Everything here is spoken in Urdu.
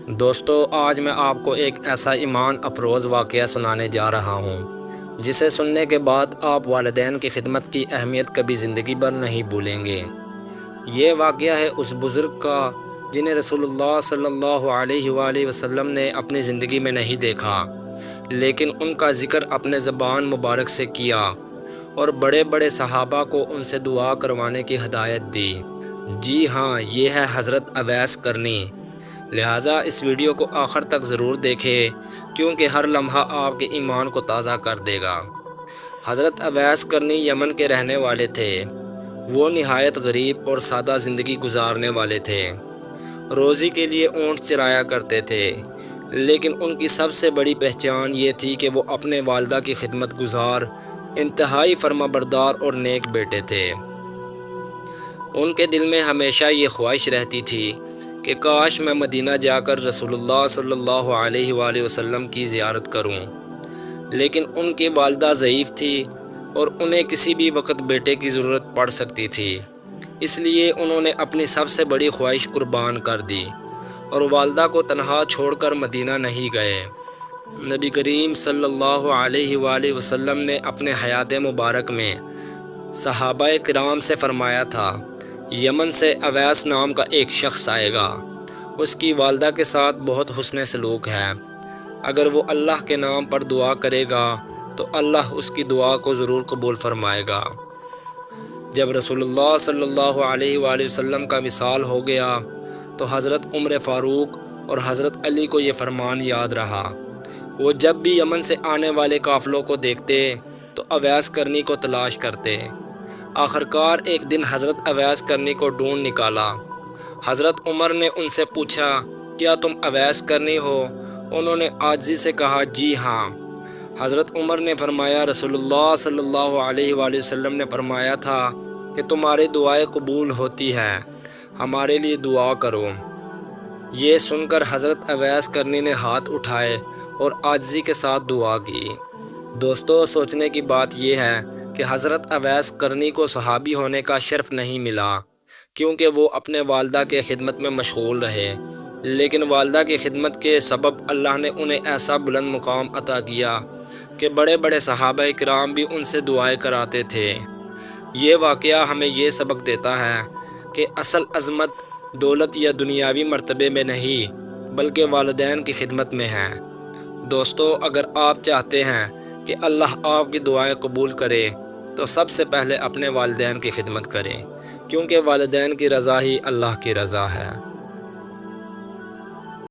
دوستو، آج میں آپ کو ایک ایسا ایمان افروز واقعہ سنانے جا رہا ہوں جسے سننے کے بعد آپ والدین کی خدمت کی اہمیت کبھی زندگی بھر نہیں بھولیں گے۔ یہ واقعہ ہے اس بزرگ کا جنہیں رسول اللہ صلی اللہ علیہ وآلہ وسلم نے اپنی زندگی میں نہیں دیکھا، لیکن ان کا ذکر اپنے زبان مبارک سے کیا اور بڑے بڑے صحابہ کو ان سے دعا کروانے کی ہدایت دی۔ جی ہاں، یہ ہے حضرت اویس کرنی۔ لہٰذا اس ویڈیو کو آخر تک ضرور دیکھیں، کیونکہ ہر لمحہ آپ کے ایمان کو تازہ کر دے گا۔ حضرت اویس کرنی یمن کے رہنے والے تھے۔ وہ نہایت غریب اور سادہ زندگی گزارنے والے تھے۔ روزی کے لیے اونٹ چرایا کرتے تھے، لیکن ان کی سب سے بڑی پہچان یہ تھی کہ وہ اپنے والدہ کی خدمت گزار، انتہائی فرمانبردار اور نیک بیٹے تھے۔ ان کے دل میں ہمیشہ یہ خواہش رہتی تھی کہ کاش میں مدینہ جا کر رسول اللہ صلی اللہ علیہ وآلہ وسلم کی زیارت کروں، لیکن ان کی والدہ ضعیف تھی اور انہیں کسی بھی وقت بیٹے کی ضرورت پڑ سکتی تھی۔ اس لیے انہوں نے اپنی سب سے بڑی خواہش قربان کر دی اور والدہ کو تنہا چھوڑ کر مدینہ نہیں گئے۔ نبی کریم صلی اللہ علیہ وآلہ وسلم نے اپنے حیات مبارک میں صحابہ کرام سے فرمایا تھا، یمن سے اویس نام کا ایک شخص آئے گا، اس کی والدہ کے ساتھ بہت حسن سلوک ہے۔ اگر وہ اللہ کے نام پر دعا کرے گا تو اللہ اس کی دعا کو ضرور قبول فرمائے گا۔ جب رسول اللہ صلی اللہ علیہ وآلہ وسلم کا وصال ہو گیا تو حضرت عمر فاروق اور حضرت علی کو یہ فرمان یاد رہا۔ وہ جب بھی یمن سے آنے والے قافلوں کو دیکھتے تو اویس کرنی کو تلاش کرتے۔ آخرکار ایک دن حضرت اویس کرنی کو ڈھونڈ نکالا۔ حضرت عمر نے ان سے پوچھا، کیا تم اویس کرنی ہو؟ انہوں نے عاجزی سے کہا، جی ہاں۔ حضرت عمر نے فرمایا، رسول اللہ صلی اللہ علیہ وآلہ وسلم نے فرمایا تھا کہ تمہاری دعائیں قبول ہوتی ہیں، ہمارے لیے دعا کرو۔ یہ سن کر حضرت اویس کرنی نے ہاتھ اٹھائے اور عاجزی کے ساتھ دعا کی۔ دوستو، سوچنے کی بات یہ ہے کہ حضرت اویس کرنی کو صحابی ہونے کا شرف نہیں ملا، کیونکہ وہ اپنے والدہ کے خدمت میں مشغول رہے، لیکن والدہ کی خدمت کے سبب اللہ نے انہیں ایسا بلند مقام عطا کیا کہ بڑے بڑے صحابہ کرام بھی ان سے دعائیں کراتے تھے۔ یہ واقعہ ہمیں یہ سبق دیتا ہے کہ اصل عظمت دولت یا دنیاوی مرتبے میں نہیں، بلکہ والدین کی خدمت میں ہے۔ دوستو، اگر آپ چاہتے ہیں کہ اللہ آپ کی دعائیں قبول کرے تو سب سے پہلے اپنے والدین کی خدمت کریں، کیونکہ والدین کی رضا ہی اللہ کی رضا ہے۔